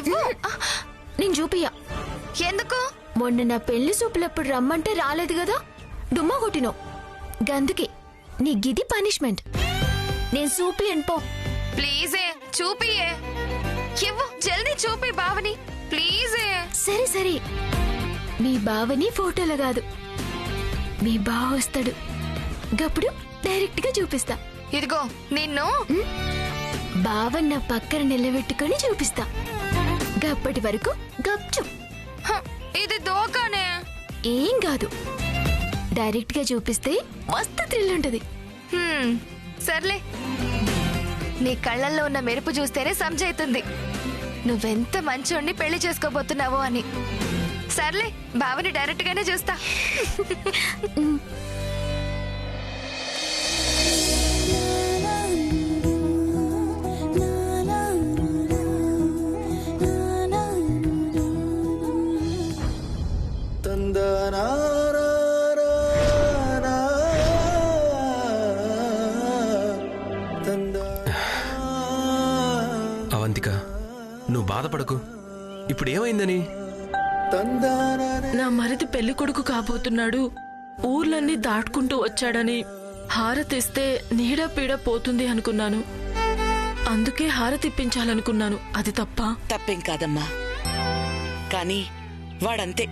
ఇవ్వు. నేను చూపియా. ఎందుకు? మొన్న నా పెళ్లి సూపులప్పుడు రమ్మంటే రాలేదు కదా, డుమ్మా కొట్టినో గందుకే నీ గిది పనిష్మెంట్. నేను చూపి అనిపో. ప్లీజే చూపియే. ఇవ్వు, జల్దీ చూపి బావని ప్లీజే. సరే సరే, మీ బావని ఫోటోలో కాదు, మీ బావ వస్తాడు గప్పుడు డైరెక్ట్ గా చూపిస్తా. ఇదిగో నిన్ను బావన్న పక్కన నిలబెట్టుకొని చూపిస్తా. గప్పటి వరకు గప్చు. ఇది దోకానే. ఏం కాదు, డైరెక్ట్ గా చూపిస్తే మస్తు థ్రిల్ ఉంటది. సర్లే, నీ కళ్ళల్లో ఉన్న మెరుపు చూస్తేనే సంజైతుంది నువ్వెంత మంచోడిని పెళ్లి చేసుకోబోతున్నావో అని. సర్లే, బావని డైరెక్ట్ గానే చూస్తా. అవంతిక, నువ్వు బాధపడకు. ఇప్పుడు ఏమైందని? నా మరిది పెళ్లి కొడుకు కాబోతున్నాడు, ఊర్లన్నీ దాటుకుంటూ వచ్చాడని హారతిస్తే నీడ పీడ పోతుంది అనుకున్నాను. అందుకే హారతిప్పించాలనుకున్నాను. అది తప్ప? తప్పేం కాదమ్మా, కానీ వాడంతే,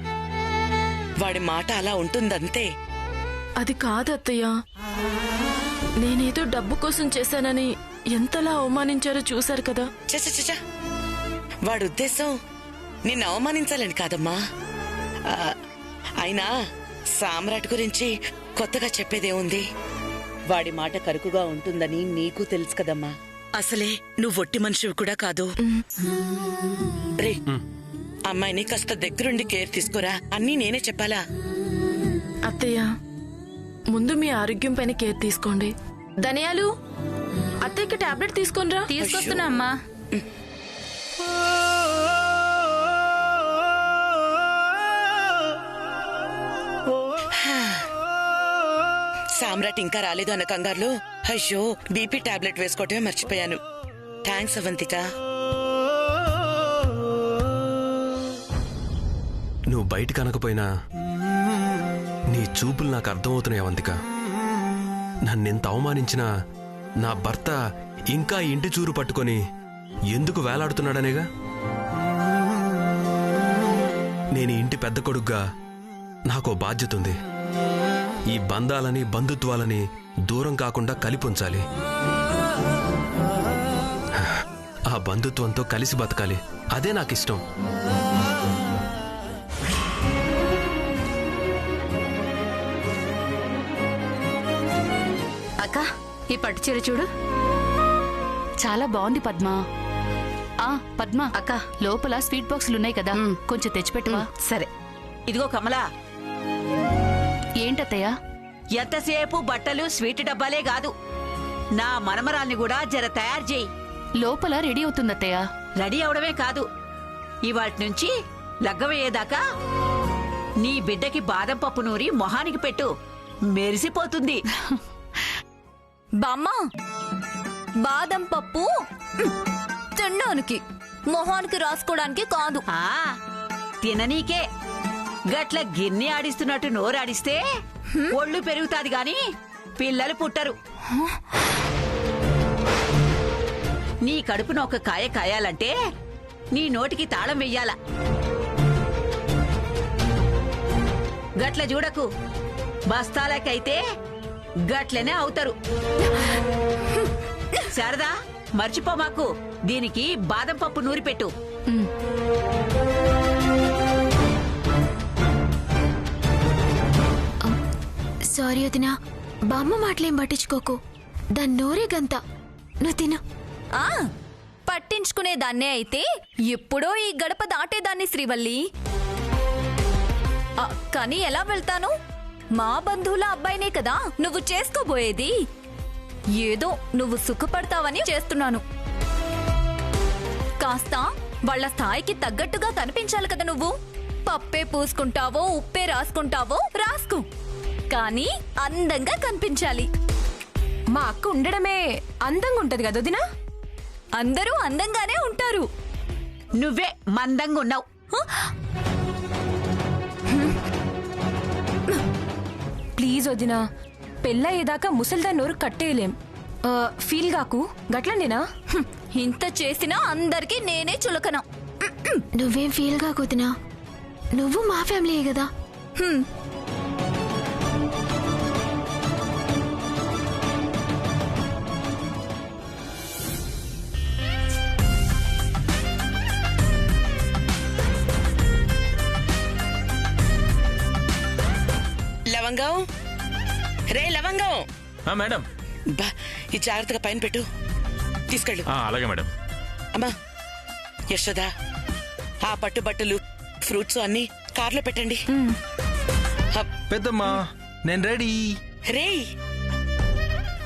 వాడి మాట అలా ఉంటుందంతే. అది కాదత్తయ్య, నేనేదో డబ్బు కోసం చేశానని ఎంతలా అవమానించారో చూశారు కదా. చచ, వాడి ఉద్దేశం నిన్ను అవమానించాలని కాదమ్మా. అయినా సామ్రాట్ గురించి కొత్తగా చెప్పేదేముంది? వాడి మాట కరుకుగా ఉంటుందని నీకు తెలుసు కదమ్మా. అసలే నువ్వు ఒట్టి మనిషివి కూడా కాదు. రే, అమ్మాయిని కాస్త దగ్గరుండి కేర్ తీసుకోరా. అన్నీ నేనే చెప్పాలా? అత్తయ్య, ముందు మీ ఆరోగ్యం పైన కేర్ తీసుకోండి. ధనియాలు, అత్తయ్యకి టాబ్లెట్ తీసుకోనరా. తీసుకొస్తున్నా అమ్మా. సామ్రాట్ ఇంకా రాలేదు అన్న కంగారులో అయ్యో బీపీ టాబ్లెట్ వేసుకోవటమే మర్చిపోయాను. థ్యాంక్స్ అవంతిక. నువ్వు బయట కనకపోయినా నీ చూపులు నాకు అర్థమవుతున్నాయి అవంతిక. నన్నెంత అవమానించినా నా భర్త ఇంకా ఇంటి చూరు పట్టుకొని ఎందుకు వేలాడుతున్నాడనేగా. నేను ఇంటి పెద్ద కొడుగ్గా నాకో బాధ్యత ఉంది. ఈ బంధాలని బంధుత్వాలని దూరం కాకుండా కలిపొంచాలి. ఆ బంధుత్వంతో కలిసి బతకాలి. అదే నాకిష్టం. అక్క, ఈ పట్టు చీర చూడు, చాలా బాగుంది. పద్మ, పద్మ అక్క, లోపల స్వీట్ బాక్సులు ఉన్నాయి కదా, కొంచెం తెచ్చిపెట్టవా? సరే. ఇదిగో కమలా, ఏంటత్తయ్యా? ఎంతసేపు బట్టలు స్వీట్ డబ్బాలే కాదు, నా మనమరాల్ని కూడా జర తయారు చేయి. లోపల రెడీ అవుతుందత్తయ్యా. రెడీ అవడమే కాదు, ఇవాటి నుంచి లగ్గమయ్యేదాకా నీ బిడ్డకి బాదం పప్పు నూరి మొహానికి పెట్టు, మెరిసిపోతుంది. బామ్మ, బాదం పప్పు తినడానికి, మొహానికి రాసుకోవడానికి కాదు. తిననీకే. గట్ల గిన్నె ఆడిస్తున్నట్టు నోరాడిస్తే ఒళ్ళు పెరుగుతాది గాని పిల్లలు పుట్టరు. నీ కడుపున ఒక కాయ కాయాలంటే నీ నోటికి తాళం వెయ్యాల. గట్ల చూడకు, బస్తాలకైతే గట్లనే అవుతారు. శారదా, మర్చిపోమాకు, దీనికి బాదం పప్పు నూరిపెట్టు. సారీ వదినా, బామ్మ మాటలేం పట్టించుకోకు. దాని నోరే గంత, నువ్వు తిను. పట్టించుకునేదాన్నే అయితే ఎప్పుడో ఈ గడప దాటేదాన్ని శ్రీవల్లి. కానీ ఎలా వెళ్తాను? మా బంధువుల అబ్బాయినే కదా నువ్వు చేసుకోబోయేది. ఏదో నువ్వు సుఖపడతావని చేస్తున్నాను. కాస్త వాళ్ళ స్థాయికి తగ్గట్టుగా కనిపించాలి కదా నువ్వు. పప్పే పూసుకుంటావో ఉప్పే రాసుకుంటావో రాసుకో, కానీ అందంగా కనిపించాలి. మా అక్క ఉండడమే అందంగా ఉంటది కదా వదినా. అందరూ అందంగానే ఉంటారు. నువ్వే మందంగా ఉన్నావు. ప్లీజ్ వదినా, పెళ్ళయ్యేదాకా ముసల్దా నోరు కట్టేయలేం. ఫీల్ గాకు గట్లండినా. ఇంత చేసినా అందరికీ నేనే చులకన. నువ్వేం ఫీల్ కాకుతున్నా, నువ్వు మా ఫ్యామిలీయే కదా. లవంగం, రే లవంగం. మేడం. బా, ఈ జాగ్రత్తగా పైన పెట్టు, తీసుకెళ్ళు. అలాగే మేడం. అమ్మా యశోద, ఆ పట్టుబట్టలు ఫ్రూట్స్ అన్ని కార్లో పెట్టండి. పెద్దమ్మా నేను రెడీ. రేయ్,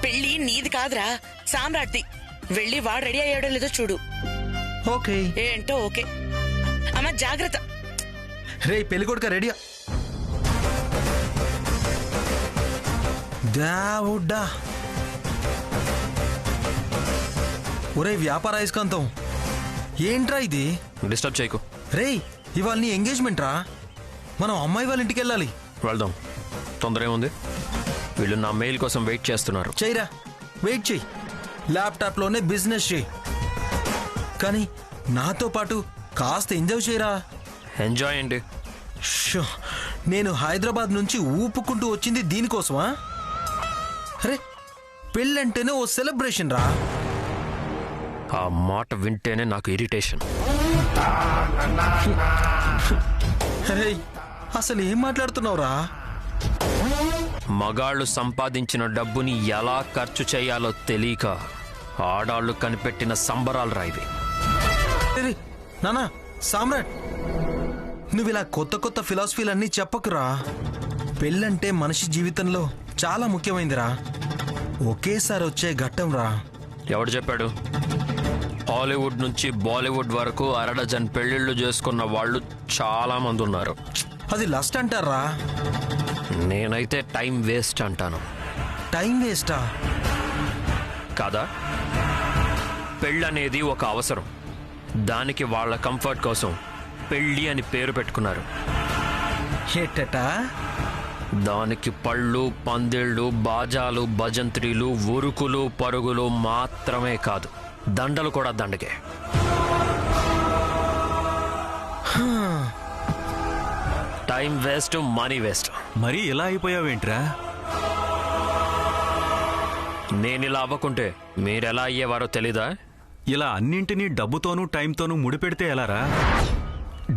పెళ్ళి నీది కాదురా, సామ్రాట్ది. వెళ్ళి వాడు రెడీ అయ్యాడో లేదో చూడు. ఓకే. ఏంటో ఓకే. అమ్మా జాగ్రత్త. రే పెళ్లి కొడుక రెడీ. దావుడ్డా, ఒరే వ్యాపార అయస్కాంతం, ఏంట్రా ఇది? డిస్టర్బ్ చేయకు. రే ఇవాళ నీ ఎంగేజ్మెంట్ రా, మనం అమ్మాయి వాళ్ళ ఇంటికి వెళ్ళాలి. వెళ్దాం, తొందర ఏముంది? వీళ్ళు నా మెయిల్ కోసం వెయిట్ చేస్తున్నారు. చెయ్యరా, వెయిట్ చెయ్యి. ల్యాప్టాప్లోనే బిజినెస్ చెయ్యి, కానీ నాతో పాటు కాస్త ఎంజాయ్ చేయరా. ఎంజాయ్ అండి. షో, నేను హైదరాబాద్ నుంచి ఊపుకుంటూ వచ్చింది దీనికోసమా? అరే పెళ్ళంటేనే ఓ సెలబ్రేషన్ రా. ఆ మాట వింటేనే నాకు ఇరిటేషన్. అరే అసలు ఏం మాట్లాడుతున్నావురా? మగాళ్ళు సంపాదించిన డబ్బుని ఎలా ఖర్చు చేయాలో తెలియక ఆడాళ్ళు కనిపెట్టిన సంబరాలు రాయివి. నానా సామ్రాట్, నువ్వు ఇలా కొత్త కొత్త ఫిలాసఫీలన్నీ చెప్పకురా. పెళ్ళంటే మనిషి జీవితంలో చాలా ముఖ్యమైందిరా, ఒకేసారి వచ్చే ఘట్టం రా. ఎవడు చెప్పాడు? హాలీవుడ్ నుంచి బాలీవుడ్ వరకు అరడజన్ పెళ్లిళ్ళు చేసుకున్న వాళ్ళు చాలా మంది ఉన్నారు. అది లస్ట్ అంటారా? నేనైతే టైం వేస్ట్ అంటాను. టైం వేస్టా? కాదా? పెళ్ళనేది ఒక అవసరం, దానికి వాళ్ళ కంఫర్ట్ కోసం పెళ్ళి అని పేరు పెట్టుకున్నారు. ఏటటా? దానికి పళ్ళు, పందిళ్ళు, బాజాలు, భజంత్రీలు, ఉరుకులు, పరుగులు మాత్రమే కాదు, దండలు కూడా దండగే. Time waste, money waste. మరీ ఇలా అయిపోయావేంట్రా? నేనిలా అవ్వకుంటే మీరెలా అయ్యేవారో తెలీదా? ఇలా అన్నింటినీ డబ్బుతోనూ టైంతోనూ ముడిపెడితే ఎలారా?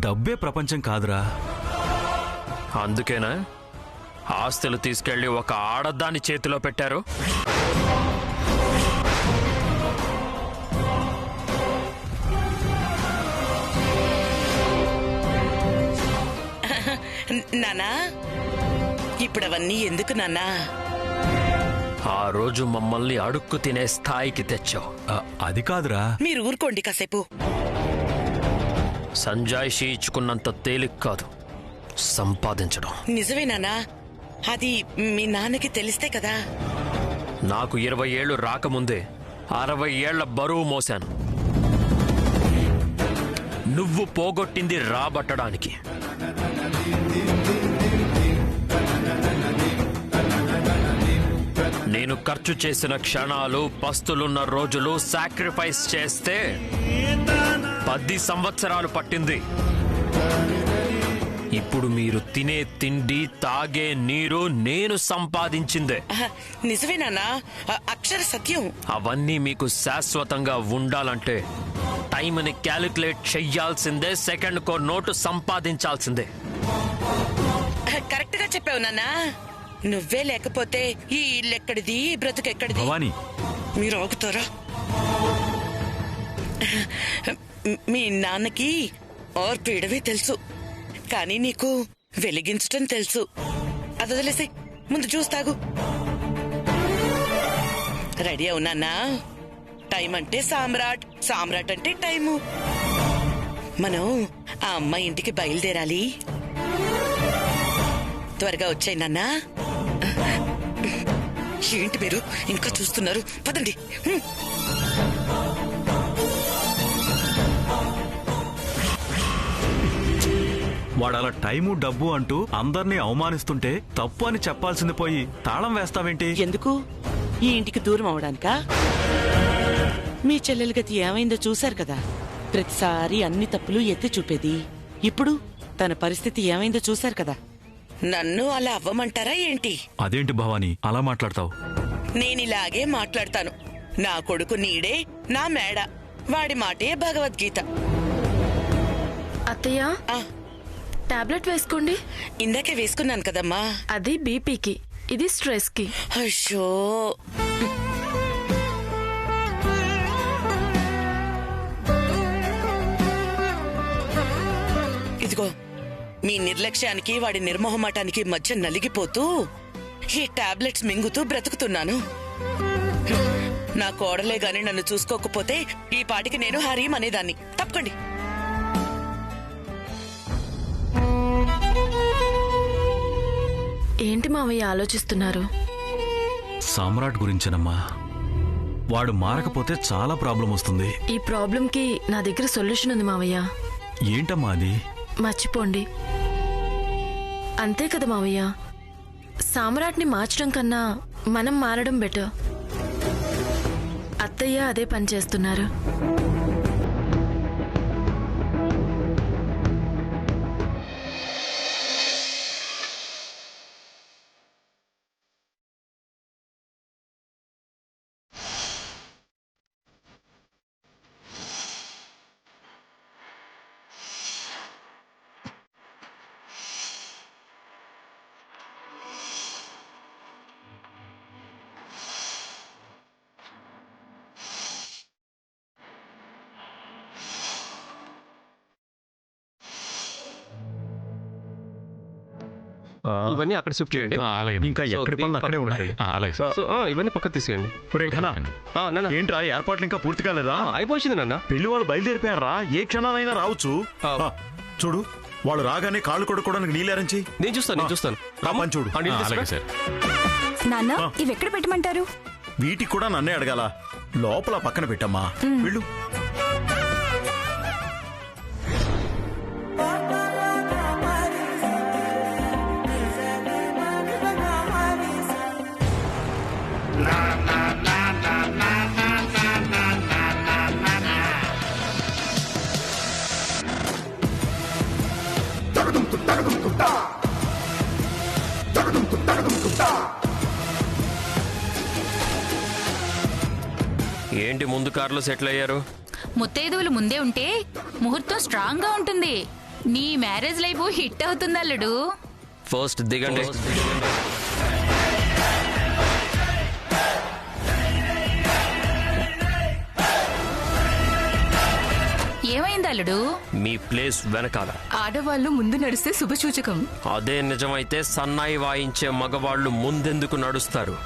డబ్బే ప్రపంచం కాదురా. అందుకేనా ఆస్తులు తీసుకెళ్లి ఒక ఆడదాని చేతిలో పెట్టారు? నానా, ఇప్పుడు అవన్నీ ఎందుకు నాన్నా? ఆ రోజు మమ్మల్ని అడుక్కు తినే స్థాయికి తెచ్చావు. అది కాదురా. మీరు ఊరుకోండి కాసేపు. సంజాయిషి ఇచ్చుకున్నంత తేలిక కాదు సంపాదించడం. నిజమేనానా? అది మీ నాన్నకి తెలిస్తే కదా. నాకు 20 ఏళ్లు రాకముందే 60 ఏళ్ల బరువు మోశాను. నువ్వు పోగొట్టింది రాబట్టడానికి. నేను ఖర్చు చేసిన క్షణాలు, పస్తులున్న రోజులు సాక్రిఫైస్ చేస్తే 10 సంవత్సరాలు పట్టింది. ఇప్పుడు మీరు తినే తిండి, తాగే నీరు నేను సంపాదించిందే. నిజమేనానా? అక్షర సత్యం. అవన్నీ మీకు శాశ్వతంగా ఉండాలంటే టైంని క్యాలిక్యులేట్ చెయ్యాల్సిందే, సెకండ్కో నోటు సంపాదించాల్సిందే. కరెక్ట్ గా చెప్పావు నాన్నా. నువ్వే లేకపోతే ఈ ఇల్లు ఎక్కడిది, బ్రతుకెక్కడిది? భవానీ, మీరు ఆగుతారా? మీ నాన్నకి ఆర్పేయడమే తెలుసు, కానీ నీకు వెలిగించటం తెలుసు. అది వదిలేసి ముందు చూస్తాగు. రెడీ అవునా? టైం అంటే సామ్రాట్, సామ్రాట్ అంటే టైము. మనం ఆ అమ్మాయి ఇంటికి బయలుదేరాలి. త్వరగా వచ్చాయి నాన్నా. ఏంటి మీరు ఇంకా చూస్తున్నారు? పదండి. వాడు అలా టైము డబ్బు అంటూ అందర్నీ అవమానిస్తుంటే తప్పు అని చెప్పాల్సింది పోయి తాళం వేస్తావేంటి? ఎందుకు? ఈ ఇంటికి దూరం అవడానికా? మీ చెల్లెలి గతి ఏమైందో చూశారు కదా. ప్రతిసారి అన్ని తప్పులు ఎత్తి చూపేది. ఇప్పుడు తన పరిస్థితి ఏమైందో చూశారు కదా. నన్ను అలా అవ్వమంటారా ఏంటి? అదేంటి భవానీ అలా మాట్లాడతావు? నేనిలాగే మాట్లాడతాను. నా కొడుకు నీడే నా మేడ, వాడి మాటే భగవద్గీత. అత్తయ్య టాబ్లెట్ వేసుకోండి. ఇందాకే వేసుకున్నాను కదమ్మా. అది బీపీకి, ఇది స్ట్రెస్ కి. అయ్యో, ఇదిగో మీ నిర్లక్ష్యానికి వాడి నిర్మోహమాటానికి మధ్య నలిగిపోతూ ఈ టాబ్లెట్స్ మింగుతూ బ్రతుకుతున్నాను. నా కోడలే గాని నన్ను చూసుకోకపోతే ఈ పాటికి నేను హరీం అనేదాన్ని. తప్పకండి. ఏంటి మావయ్య ఆలోచిస్తున్నారు? సామ్రాట్ గురించేనమ్మా. వాడు మారకపోతే చాలా ప్రాబ్లం వస్తుంది. ఈ ప్రాబ్లం కి నా దగ్గర సొల్యూషన్ ఉంది మావయ్య. ఏంటమ్మా అది? మర్చిపోండి. అంతే కదా మావయ్య, సామ్రాట్ని మార్చడం కన్నా మనం మారడం బెటర్. అత్తయ్య అదే పని చేస్తున్నారు. ఇవన్నీ అక్కడ షిఫ్ట్ చేయండి. ఇంకా ఎక్కడి పనులు అక్కడే ఉంటాయి. ఇవన్నీ పక్క తీసేయండి. ఏంట్రా ఏర్పాట్లు ఇంకా పూర్తి కాలేదా? అయిపోయింది నాన్న. పెళ్లి వాళ్ళు బయలుదేరిపోయారా? ఏ క్షణానైనా రావచ్చు. చూడు, వాళ్ళు రాగానే కాళ్ళు కొడుకోవడానికి నీళ్ళారించి. నేను చూస్తాను. రమ్మని చూడు. నాన్న ఇవి ఎక్కడ పెట్టమంటారు? వీటికి కూడా నన్నే అడగాల. లోపల పక్కన పెట్టమ్మా. వెళ్ళు. ఏంటి ముందు కారులో సెటిల్ అయ్యారు? ముత్తైదువులు ముందే ఉంటే ముహూర్తం స్ట్రాంగ్ గా ఉంటుంది. నీ మ్యారేజ్ లైఫ్ హిట్ అవుతుంది అల్లుడు. ఫస్ట్ దిగండి. ఏమైంది అల్లుడు? మీ ప్లేస్ వెనకాల. ఆడవాళ్ళు ముందు నడిస్తే శుభసూచకం. అదే నిజమైతే సన్నాయి వాయించే మగవాళ్ళు ముందెందుకు నడుస్తారు?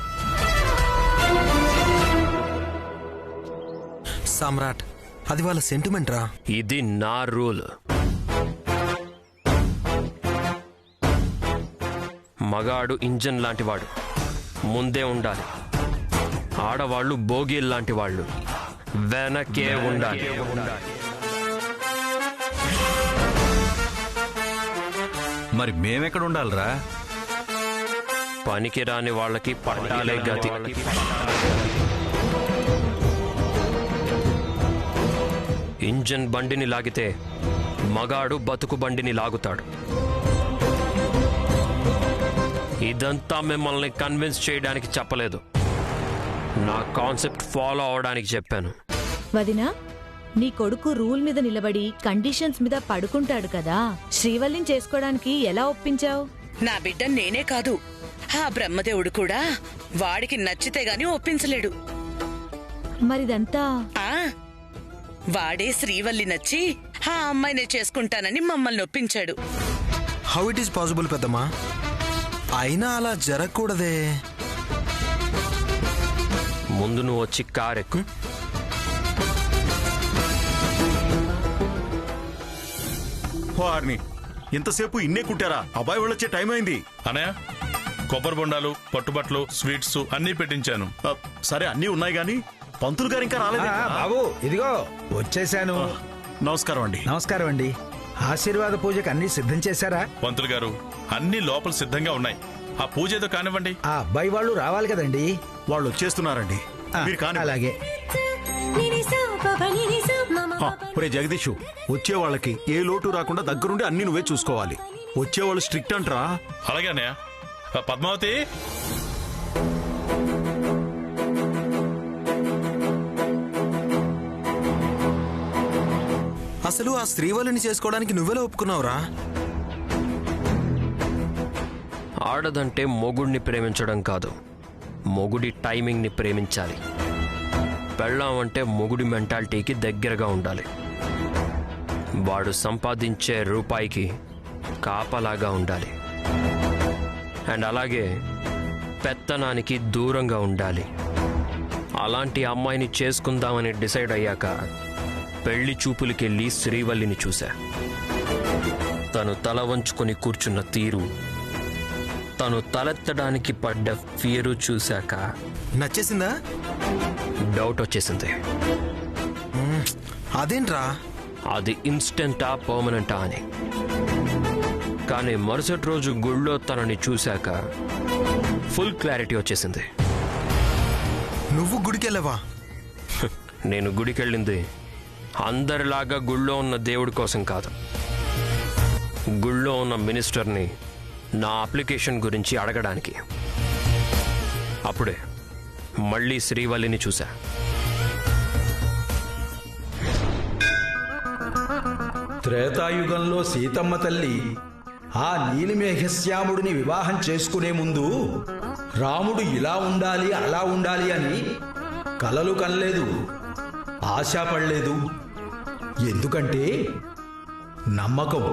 సామ్రాట్, అది వాళ్ళ సెంటిమెంట్ రా. ఇది నా రూల్. మగాడు ఇంజన్ లాంటివాడు, ముందే ఉండాలి. ఆడవాళ్ళు బోగీల్ లాంటి వాళ్ళు, వెనకే ఉండాలి. మరి మేమెక్కడ ఉండాలిరా? పనికి రాని వాళ్ళకి పట్టాలే గతి. ఇంజన్ బండిని లాగితే మగాడు బతుకు బండిని లాగుతాడు. ఇదంతా మిమ్మల్ని కన్విన్స్ చేయడానికి చెప్పలేదు, నా కాన్సెప్ట్ ఫాలో అవడానికి చెప్పాను. వదినా, నీ కొడుకు రూల్ మీద నిలబడి కండిషన్స్ మీద పడుకుంటాడు కదా, శ్రీవల్లిని చేసుకోవడానికి ఎలా ఒప్పించావు? నా బిడ్డ నేనే కాదు, ఆ బ్రహ్మదేవుడు కూడా వాడికి నచ్చితే గాని ఒప్పించలేడు. మరిదంతా వాడే శ్రీవల్లి నచ్చి ఆ అమ్మాయినే చేసుకుంటానని మమ్మల్ని ఒప్పించాడు. హౌ ఇట్ ఈస్ పాసిబుల్ పెద్దమ్మా? అయినా అలా జరగకూడదే. ముందు నువ్వు వచ్చి కారెక్కు. వారిని ఇంతసేపు ఇన్నే కుట్టారా? అబ్బాయి వాళ్ళు వచ్చే టైం అయింది. అనయ్య, కొబ్బరి బొండాలు, పట్టుబట్లు, స్వీట్స్ అన్నీ పెట్టించాను. సరే, అన్నీ ఉన్నాయి గాని పంతులు గారు ఇంకా రాలేదు. బాబు ఇదిగో వచ్చేసాను. నమస్కారం అండి. నమస్కారం అండి. ఆశీర్వాద పూజకి అన్ని సిద్ధం చేశారా? పంతులు గారు అన్ని లోపల సిద్ధంగా ఉన్నాయి. ఆ పూజ ఏదో కానివ్వండి. ఆ అబ్బాయి వాళ్ళు రావాలి కదండి. వాళ్ళు వచ్చేస్తున్నారండి. మీరు కాని. అలాగే. ఒరే జగదీషు, వచ్చే వాళ్ళకి ఏ లోటు రాకుండా దగ్గరుండి అన్ని నువ్వే చూసుకోవాలి. వచ్చేవాళ్ళు స్ట్రిక్ట్ అంటరా? అలాగే అన్నయ్య. పద్మావతి, అసలు ఆ శ్రీవల్లిని చేసుకోవడానికి నువ్వెలా ఒప్పుకున్నావురా? ఆడదంటే మొగుడిని ప్రేమించడం కాదు, మొగుడి టైమింగ్ని ప్రేమించాలి. పెళ్ళాం అంటే మొగుడి మెంటాలిటీకి దగ్గరగా ఉండాలి. వాడు సంపాదించే రూపాయికి కాపలాగా ఉండాలి. అండ్ అలాగే పెత్తనానికి దూరంగా ఉండాలి. అలాంటి అమ్మాయిని చేసుకుందామని డిసైడ్ అయ్యాక పెళ్లి చూపులకెళ్ళి శ్రీవల్లిని చూశా. తను తల వంచుకొని కూర్చున్న తీరు, తను తలెత్తడానికి పడ్డ ఫియరు చూశాక నచ్చేసిందా? డౌట్ వచ్చేసింది. అదేంట్రా? అది ఇన్స్టెంటా పర్మనెంటా అని. కానీ మరుసటి రోజు గుళ్ళో తనని చూశాక ఫుల్ క్లారిటీ వచ్చేసింది. నువ్వు గుడికెళ్ళవా? నేను గుడికెళ్ళింది అందరిలాగా గుళ్ళో ఉన్న దేవుడి కోసం కాదు. గుళ్ళో ఉన్న మినిస్టర్ని నా అప్లికేషన్ గురించి అడగడానికి. అప్పుడే మళ్ళీ శ్రీవల్లిని చూశా. త్రేతాయుగంలో సీతమ్మ తల్లి ఆ నీలిమేఘశ్యాముడిని వివాహం చేసుకునే ముందు రాముడు ఇలా ఉండాలి అలా ఉండాలి అని కలలు కనలేదు, ఆశపడలేదు. ఎందుకంటే నమ్మకం.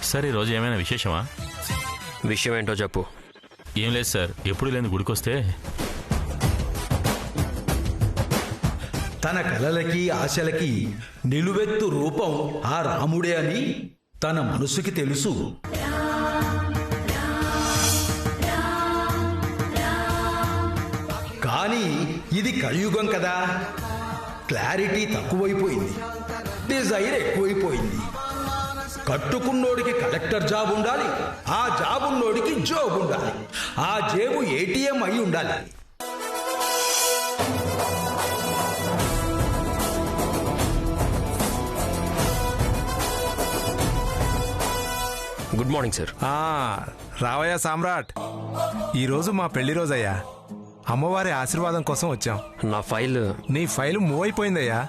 సార్, ఈరోజు ఏమైనా విశేషమా? విషయం ఏంటో చెప్పు. ఏం లేదు సార్, ఎప్పుడు లేని గుడికొస్తే తన కలలకి ఆశలకి నిలువెత్తు రూపం ఆ రాముడే అని తన మనసుకి తెలుసు. కానీ ఇది కలియుగం కదా, క్లారిటీ తక్కువైపోయింది, డిజైర్ ఎక్కువైపోయింది. కట్టుకున్నోడికి కలెక్టర్ జాబ్ ఉండాలి, ఆ జాబ్ ఉన్నోడికి జాబ్ ఉండాలి, ఆ జేబు ఏటీఎం అయి ఉండాలి. Good morning sir. రావయ్యా సామ్రాట్, ఈరోజు మా పెళ్లి రోజయ్యా. అమ్మవారి ఆశీర్వాదం కోసం వచ్చాం. నీ ఫైల్ మూవ్ అయిపోయిందయ్యా.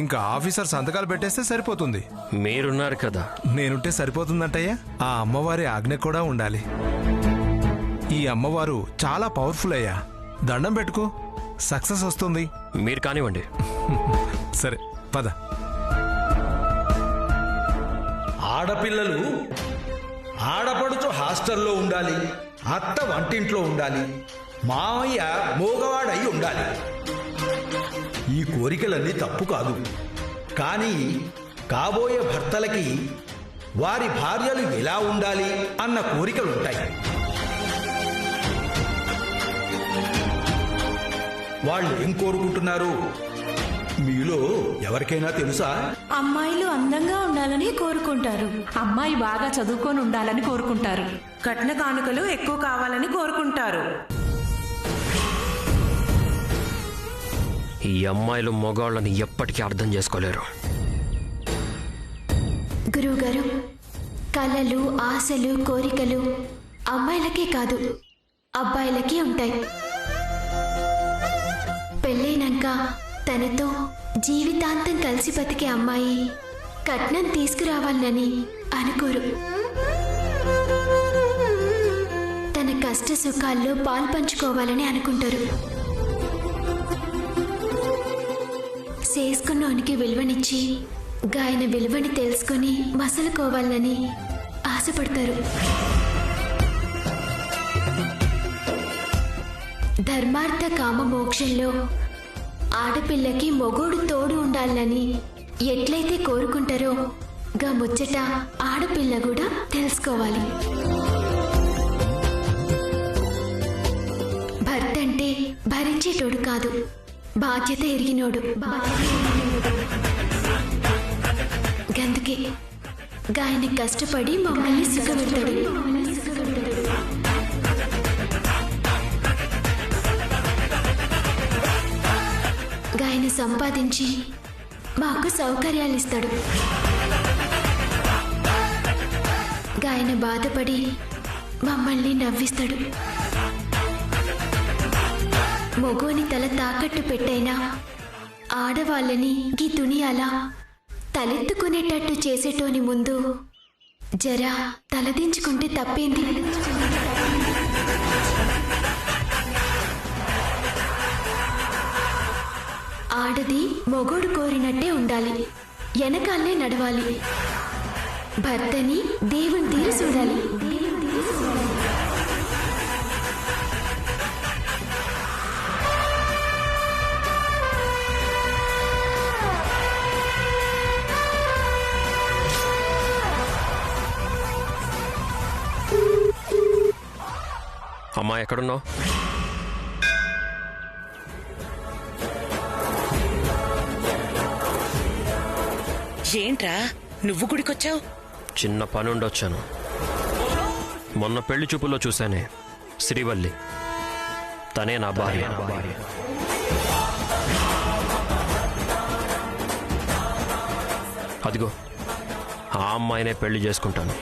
ఇంకా ఆఫీసర్ సంతకాలు పెట్టేస్తే సరిపోతుంది. మీరున్నారు కదా. నేనుంటే సరిపోతుందంటయ్యా. ఆ అమ్మవారి ఆజ్ఞ కూడా ఉండాలి. ఈ అమ్మవారు చాలా పవర్ఫుల్ అయ్యా. దండం పెట్టుకో, సక్సెస్ వస్తుంది. మీరు కానివ్వండి. సరే పద. ఆడపిల్లలు ఆడపడుచు హాస్టల్లో ఉండాలి, అత్త వంటింట్లో ఉండాలి, మామయ్య మోగవాడై ఉండాలి. ఈ కోరికలన్నీ తప్పు కాదు. కానీ కాబోయే భర్తలకి వారి భార్యలు ఎలా ఉండాలి అన్న కోరికలుంటాయి. వాళ్ళు ఏం కోరుకుంటున్నారు మీలో ఎవరికైనా తెలుసా? అమ్మాయిలు అందంగా ఉండాలని కోరుకుంటారు, అమ్మాయి బాగా చదువుకొని ఉండాలని కోరుకుంటారు, కట్న కానుకలు ఎక్కువ కావాలని కోరుకుంటారు. ఈ అమ్మాయిలు మగవాళ్ళని ఎప్పటికీ అర్థం చేసుకోలేరు. గురువుగారు, కలలు, ఆశలు, కోరికలు అమ్మాయిలకే కాదు అబ్బాయిలకి ఉంటాయి. పెళ్ళైనాక తనతో జీవితాంతం కలిసి బతికే అమ్మాయి కట్నం తీసుకురావాలని అనుకోరు. తన కష్ట సుఖాల్లో పాలు పంచుకోవాలని అనుకుంటారు. చేసుకున్నోనికి విలువనిచ్చి గాయన విలువని తెలుసుకొని మసలుకోవాలని ఆశపడతారు. ధర్మార్థ కామ మోక్షంలో ఆడపిల్లకి మొగోడు తోడు ఉండాలని ఎట్లయితే కోరుకుంటారో గా ముచ్చట ఆడపిల్ల కూడా తెలుసుకోవాలి. భర్త అంటే కాదు, బాధ్యత ఎరిగినోడు. గందుకే గాయన కష్టపడి మమ్మల్ని సుఖపెడతాడు. గాయన సంపాదించి మాకు సౌకర్యాలు ఇస్తాడు. గాయన బాధపడి మమ్మల్ని నవ్విస్తాడు. మొగోని తల తాకట్టు పెట్టైనా ఆడవాళ్ళని గీ దునియాలా తలెత్తుకునేటట్టు చేసేటోని ముందు జరా తలదించుకుంటే తప్పేంది? ఆడది మొగోడు కోరినట్టే ఉండాలి, వెనకాలే నడవాలి, భర్తని దేవుని తీరు చూడాలి. అమ్మా ఎక్కడున్నావు? ఏంట్రా నువ్వు గుడికొచ్చావు? చిన్న పని ఉండొచ్చాను. మొన్న పెళ్లి చూపుల్లో చూశానే శ్రీవల్లి, తనే నా భార్య. అదిగో ఆ అమ్మాయినే పెళ్లి చేసుకుంటాను.